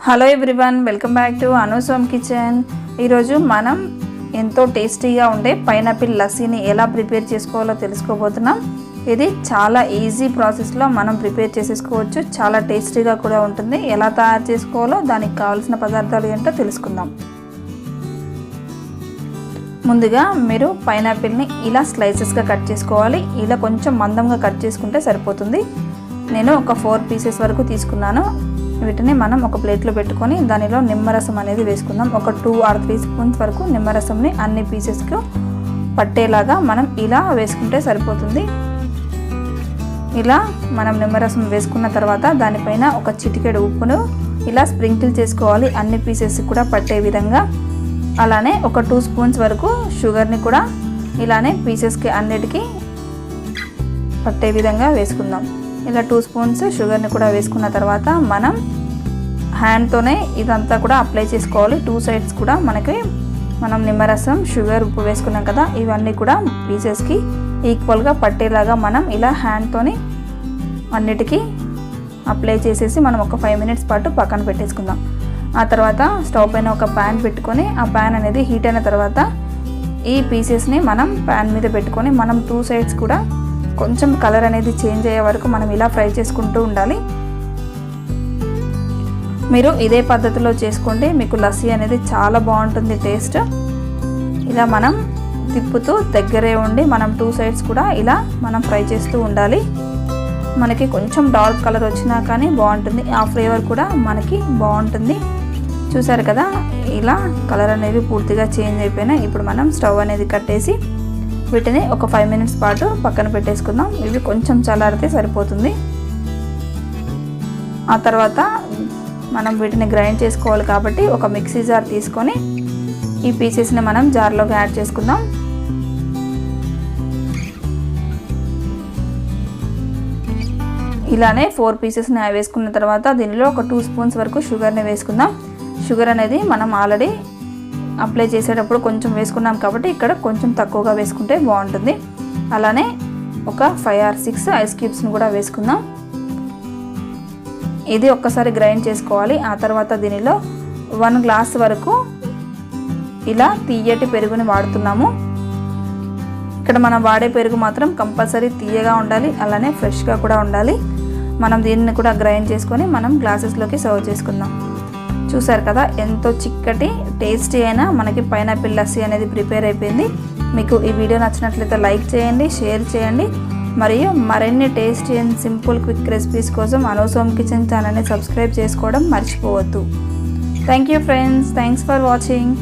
Hello everyone, welcome back to Anu's home kitchen. ఈరోజు మనం ఎంతో టేస్టీగా ఉండే పైనాపిల్ లస్సీని ఎలా ప్రిపేర్ చేసుకోవాలో తెలుసుకోబోతున్నాం. ఇది చాలా ఈజీ ప్రాసెస్లో మనం ప్రిపేర్ చేసేసుకోవచ్చు. చాలా టేస్టీగా కూడా ఉంటుంది. ఎలా తయారు చేసుకోవాలో దానికి కావాల్సిన పదార్థాలు ఏంటో తెలుసుకుందాం. ముందుగా మీరు పైనాపిల్ని ఇలా స్లైసెస్గా కట్ చేసుకోవాలి. ఇలా కొంచెం మందంగా కట్ చేసుకుంటే సరిపోతుంది. నేను ఒక 4 పీసెస్ వరకు తీసుకున్నాను. వీటిని మనం ఒక ప్లేట్లో పెట్టుకొని దానిలో నిమ్మరసం అనేది వేసుకుందాం. ఒక 2 or 3 స్పూన్స్ వరకు నిమ్మరసంని అన్ని పీసెస్కు పట్టేలాగా మనం ఇలా వేసుకుంటే సరిపోతుంది. ఇలా మనం నిమ్మరసం వేసుకున్న తర్వాత దానిపైన ఒక చిటికెడు ఉప్పును ఇలా స్ప్రింకిల్ చేసుకోవాలి, అన్ని పీసెస్ కూడా పట్టే విధంగా. అలానే ఒక 2 స్పూన్స్ వరకు షుగర్ని కూడా ఇలానే పీసెస్కి అన్నిటికీ పట్టే విధంగా వేసుకుందాం. ఇలా 2 స్పూన్స్ షుగర్ని కూడా వేసుకున్న తర్వాత మనం హ్యాండ్తోనే ఇదంతా కూడా అప్లై చేసుకోవాలి. 2 సైడ్స్ కూడా మనం నిమ్మరసం, షుగర్, ఉప్పు వేసుకున్నాం కదా, ఇవన్నీ కూడా పీసెస్కి ఈక్వల్గా పట్టేలాగా మనం ఇలా హ్యాండ్తోని అన్నిటికీ అప్లై చేసేసి మనం ఒక 5 మినిట్స్ పాటు పక్కన పెట్టేసుకుందాం. ఆ తర్వాత స్టవ్ పైన ఒక ప్యాన్ పెట్టుకొని ఆ ప్యాన్ అనేది హీట్ అయిన తర్వాత ఈ పీసెస్ని మనం ప్యాన్ మీద పెట్టుకొని మనం 2 సైడ్స్ కూడా కొంచెం కలర్ అనేది చేంజ్ అయ్యే వరకు మనం ఇలా ఫ్రై చేసుకుంటూ ఉండాలి. మీరు ఇదే పద్ధతిలో చేసుకోండి, మీకు లస్సీ అనేది చాలా బాగుంటుంది టేస్ట్. ఇలా మనం తిప్పుతూ దగ్గరే ఉండి మనం 2 సైడ్స్ కూడా ఇలా మనం ఫ్రై చేస్తూ ఉండాలి. మనకి కొంచెం డార్క్ కలర్ వచ్చినా కానీ బాగుంటుంది, ఆ ఫ్లేవర్ కూడా మనకి బాగుంటుంది. చూసారు కదా, ఇలా కలర్ అనేవి పూర్తిగా చేంజ్ అయిపోయినాయి. ఇప్పుడు మనం స్టవ్ అనేది కట్టేసి వీటిని ఒక 5 మినిట్స్ పాటు పక్కన పెట్టేసుకుందాం. ఇవి కొంచెం చల్లారితే సరిపోతుంది. ఆ తర్వాత మనం వీటిని గ్రైండ్ చేసుకోవాలి కాబట్టి ఒక మిక్సీ జార్ తీసుకొని ఈ పీసెస్ని మనం జార్లోకి యాడ్ చేసుకుందాం. ఇలానే 4 పీసెస్ని వేసుకున్న తర్వాత దీనిలో ఒక 2 స్పూన్స్ వరకు షుగర్ని వేసుకుందాం. షుగర్ అనేది మనం ఆల్రెడీ అప్లై చేసేటప్పుడు కొంచెం వేసుకున్నాం కాబట్టి ఇక్కడ కొంచెం తక్కువగా వేసుకుంటే బాగుంటుంది. అలానే ఒక 5 or 6 ఐస్ క్యూబ్స్ని కూడా వేసుకుందాం. ఇది ఒక్కసారి గ్రైండ్ చేసుకోవాలి. ఆ తర్వాత దీనిలో 1 గ్లాస్ వరకు ఇలా తీయటి పెరుగుని వాడుతున్నాము. ఇక్కడ మనం వాడే పెరుగు మాత్రం కంపల్సరీ తీయగా ఉండాలి, అలానే ఫ్రెష్గా కూడా ఉండాలి. మనం దీన్ని కూడా గ్రైండ్ చేసుకొని మనం గ్లాసెస్లోకి సర్వ్ చేసుకుందాం. చూసారు కదా, ఎంతో చిక్కటి టేస్టీ అయినా మనకి పైనాపిల్ లస్సీ అనేది ప్రిపేర్ అయిపోయింది. మీకు ఈ వీడియో నచ్చినట్లయితే లైక్ చేయండి, షేర్ చేయండి. మరియు మరిన్ని tasty and simple quick recipes కోసం అనూస్ హోమ్ కిచెన్ ఛానల్ని సబ్స్క్రైబ్ చేసుకోవడం మర్చిపోవద్దు. Thank you friends, thanks for watching.